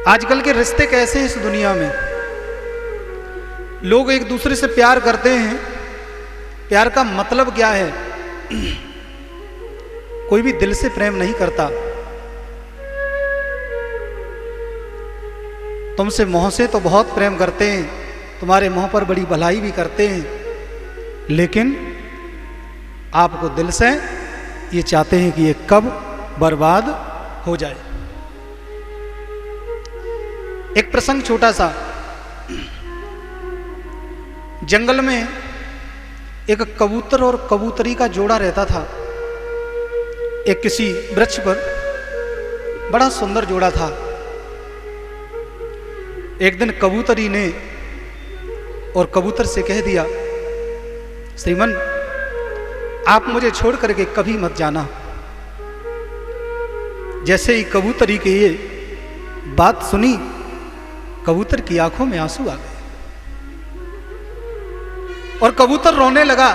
आजकल के रिश्ते कैसे हैं इस दुनिया में? लोग एक दूसरे से प्यार करते हैं, प्यार का मतलब क्या है? कोई भी दिल से प्रेम नहीं करता। तुमसे मोह से तो बहुत प्रेम करते हैं, तुम्हारे मोह पर बड़ी भलाई भी करते हैं, लेकिन आपको दिल से ये चाहते हैं कि ये कब बर्बाद हो जाए। एक प्रसंग छोटा सा। जंगल में एक कबूतर और कबूतरी का जोड़ा रहता था। एक किसी वृक्ष पर बड़ा सुंदर जोड़ा था। एक दिन कबूतरी ने और कबूतर से कह दिया, श्रीमन आप मुझे छोड़ करके कभी मत जाना। जैसे ही कबूतरी की ये बात सुनी, कबूतर की आंखों में आंसू आ गए और कबूतर रोने लगा।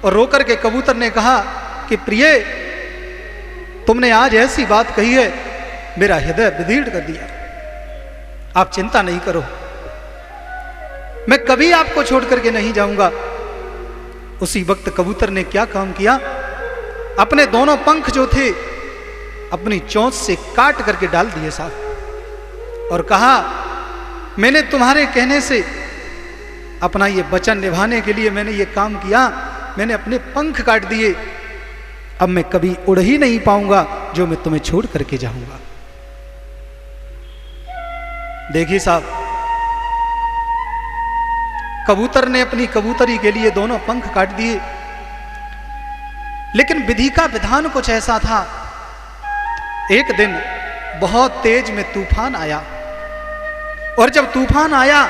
और रोकर के कबूतर ने कहा कि प्रिय, तुमने आज ऐसी बात कही है, मेरा हृदय विदीर्ण कर दिया। आप चिंता नहीं करो, मैं कभी आपको छोड़ करके नहीं जाऊंगा। उसी वक्त कबूतर ने क्या काम किया, अपने दोनों पंख जो थे अपनी चोंच से काट करके डाल दिए साहब, और कहा मैंने तुम्हारे कहने से अपना ये वचन निभाने के लिए मैंने ये काम किया, मैंने अपने पंख काट दिए। अब मैं कभी उड़ ही नहीं पाऊंगा जो मैं तुम्हें छोड़ करके जाऊंगा। देखिए साहब, कबूतर ने अपनी कबूतरी के लिए दोनों पंख काट दिए, लेकिन विधि का विधान कुछ ऐसा था। एक दिन बहुत तेज में तूफान आया, और जब तूफान आया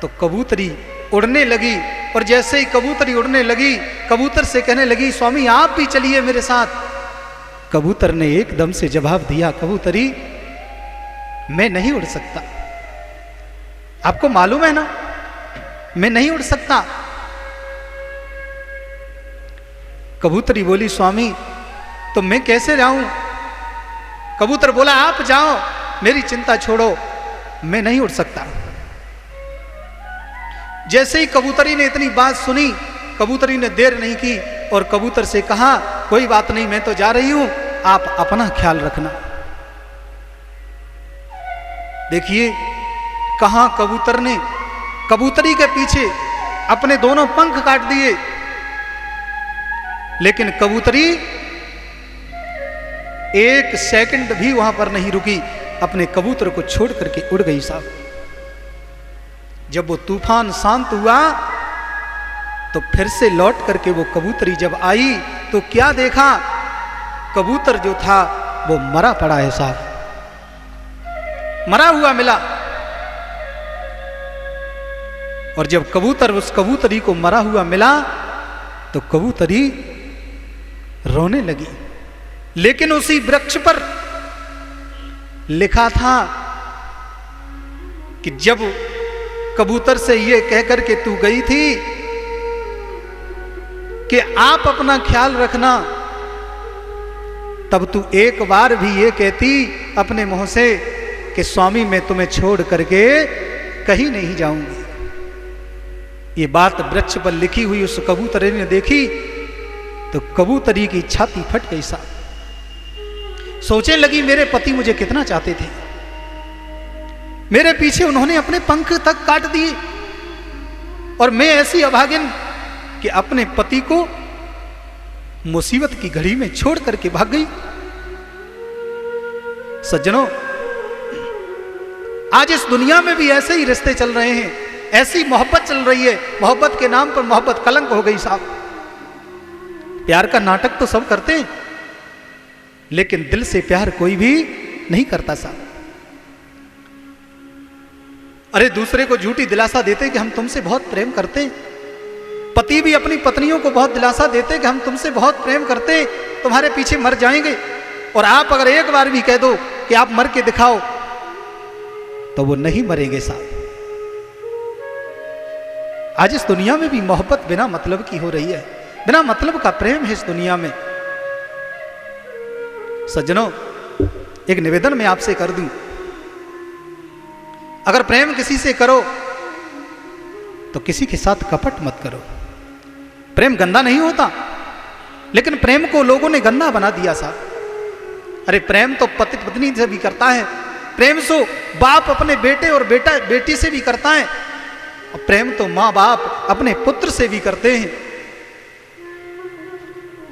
तो कबूतरी उड़ने लगी। और जैसे ही कबूतरी उड़ने लगी, कबूतर से कहने लगी, स्वामी आप भी चलिए मेरे साथ। कबूतर ने एकदम से जवाब दिया, कबूतरी मैं नहीं उड़ सकता। आपको मालूम है ना, मैं नहीं उड़ सकता। कबूतरी बोली, स्वामी तो मैं कैसे जाऊं? कबूतर बोला, आप जाओ, मेरी चिंता छोड़ो, मैं नहीं उड़ सकता। जैसे ही कबूतरी ने इतनी बात सुनी, कबूतरी ने देर नहीं की और कबूतर से कहा, कोई बात नहीं, मैं तो जा रही हूं, आप अपना ख्याल रखना। देखिए कहां कबूतर ने कबूतरी के पीछे अपने दोनों पंख काट दिए, लेकिन कबूतरी एक सेकंड भी वहां पर नहीं रुकी, अपने कबूतर को छोड़ करके उड़ गई साहब। जब वो तूफान शांत हुआ तो फिर से लौट करके वो कबूतरी जब आई तो क्या देखा, कबूतर जो था वो मरा पड़ा है साहब, मरा हुआ मिला। और जब कबूतर उस कबूतरी को मरा हुआ मिला तो कबूतरी रोने लगी। लेकिन उसी वृक्ष पर लिखा था कि जब कबूतर से ये कहकर के तू गई थी कि आप अपना ख्याल रखना, तब तू एक बार भी ये कहती अपने मुंह से कि स्वामी मैं तुम्हें छोड़ करके कहीं नहीं जाऊंगी। ये बात वृक्ष पर लिखी हुई उस कबूतरी ने देखी तो कबूतरी की छाती फट गई साहब। सोचने लगी, मेरे पति मुझे कितना चाहते थे, मेरे पीछे उन्होंने अपने पंख तक काट दिए, और मैं ऐसी अभागिन कि अपने पति को मुसीबत की घड़ी में छोड़ करके भाग गई। सज्जनों, आज इस दुनिया में भी ऐसे ही रिश्ते चल रहे हैं, ऐसी मोहब्बत चल रही है। मोहब्बत के नाम पर मोहब्बत कलंक हो गई साहब। प्यार का नाटक तो सब करते हैं, लेकिन दिल से प्यार कोई भी नहीं करता साहब। अरे दूसरे को झूठी दिलासा देते कि हम तुमसे बहुत प्रेम करते हैं। पति भी अपनी पत्नियों को बहुत दिलासा देते कि हम तुमसे बहुत प्रेम करते, तुम्हारे पीछे मर जाएंगे। और आप अगर एक बार भी कह दो कि आप मर के दिखाओ, तो वो नहीं मरेंगे साहब। आज इस दुनिया में भी मोहब्बत बिना मतलब की हो रही है, बिना मतलब का प्रेम है इस दुनिया में। सज्जनों, एक निवेदन मैं आपसे कर दूं, अगर प्रेम किसी से करो तो किसी के साथ कपट मत करो। प्रेम गंदा नहीं होता, लेकिन प्रेम को लोगों ने गंदा बना दिया साहब। अरे प्रेम तो पति पत्नी से भी करता है, प्रेम तो बाप अपने बेटे और बेटा बेटी से भी करता है, और प्रेम तो माँ बाप अपने पुत्र से भी करते हैं।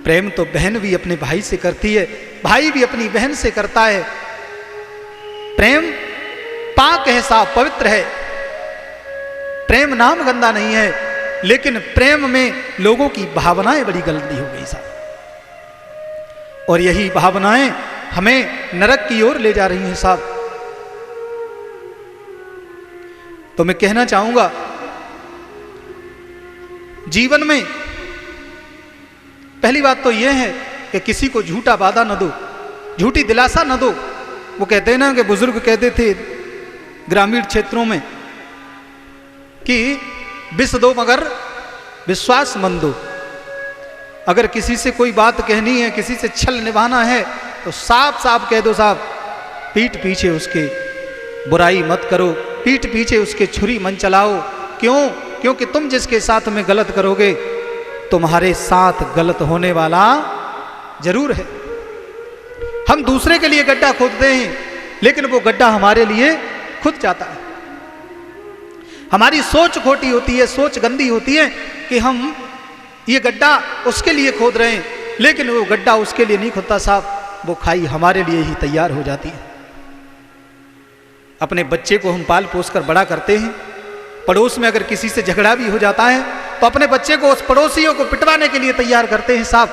प्रेम तो बहन भी अपने भाई से करती है, भाई भी अपनी बहन से करता है। प्रेम पाक है, साफ पवित्र है। प्रेम नाम गंदा नहीं है, लेकिन प्रेम में लोगों की भावनाएं बड़ी गंदी हो गई साहब, और यही भावनाएं हमें नरक की ओर ले जा रही हैं साहब। तो मैं कहना चाहूंगा, जीवन में पहली बात तो यह है कि किसी को झूठा वादा न दो, झूठी दिलासा न दो। वो कहते हैं ना कि बुजुर्ग कहते थे ग्रामीण क्षेत्रों में कि विष दो मगर विश्वास मत दो। अगर किसी से कोई बात कहनी है, किसी से छल निभाना है, तो साफ साफ कह दो साहब, पीठ पीछे उसके बुराई मत करो, पीठ पीछे उसके छुरी मन चलाओ। क्यों? क्योंकि तुम जिसके साथ में गलत करोगे, तुम्हारे साथ गलत होने वाला जरूर है। हम दूसरे के लिए गड्ढा खोदते हैं, लेकिन वो गड्ढा हमारे लिए खुद जाता है। हमारी सोच खोटी होती है, सोच गंदी होती है कि हम ये गड्ढा उसके लिए खोद रहे हैं, लेकिन वो गड्ढा उसके लिए नहीं खोदता साहब, वो खाई हमारे लिए ही तैयार हो जाती है। अपने बच्चे को हम पाल पोस कर बड़ा करते हैं, पड़ोस में अगर किसी से झगड़ा भी हो जाता है तो अपने बच्चे को उस पड़ोसियों को पिटवाने के लिए तैयार करते हैं साहब,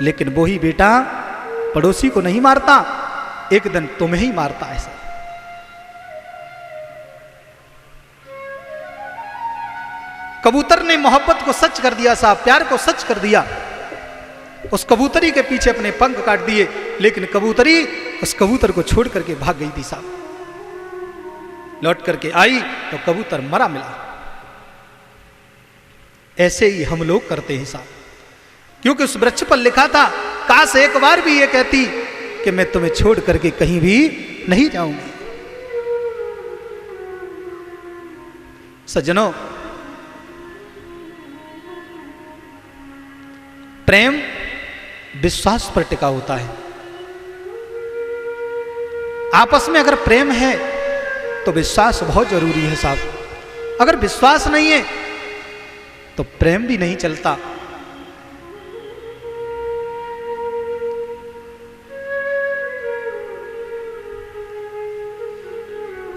लेकिन वो ही बेटा पड़ोसी को नहीं मारता, एक दिन तुम्हें ही मारता है साहब। कबूतर ने मोहब्बत को सच कर दिया साहब, प्यार को सच कर दिया। उस कबूतरी के पीछे अपने पंख काट दिए, लेकिन कबूतरी उस कबूतर को छोड़ करके भाग गई थी साहब। लौट करके आई तो कबूतर मरा मिला। ऐसे ही हम लोग करते हैं साहब, क्योंकि उस वृक्ष पर लिखा था, काश एक बार भी ये कहती कि मैं तुम्हें छोड़ करके कहीं भी नहीं जाऊंगी। सज्जनों, प्रेम विश्वास पर टिका होता है। आपस में अगर प्रेम है तो विश्वास बहुत जरूरी है साहब। अगर विश्वास नहीं है तो प्रेम भी नहीं चलता।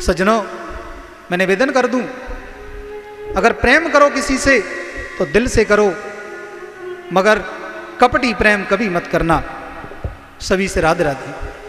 सज्जनों, मैं निवेदन कर दूं, अगर प्रेम करो किसी से तो दिल से करो, मगर कपटी प्रेम कभी मत करना। सभी से राधे राधे।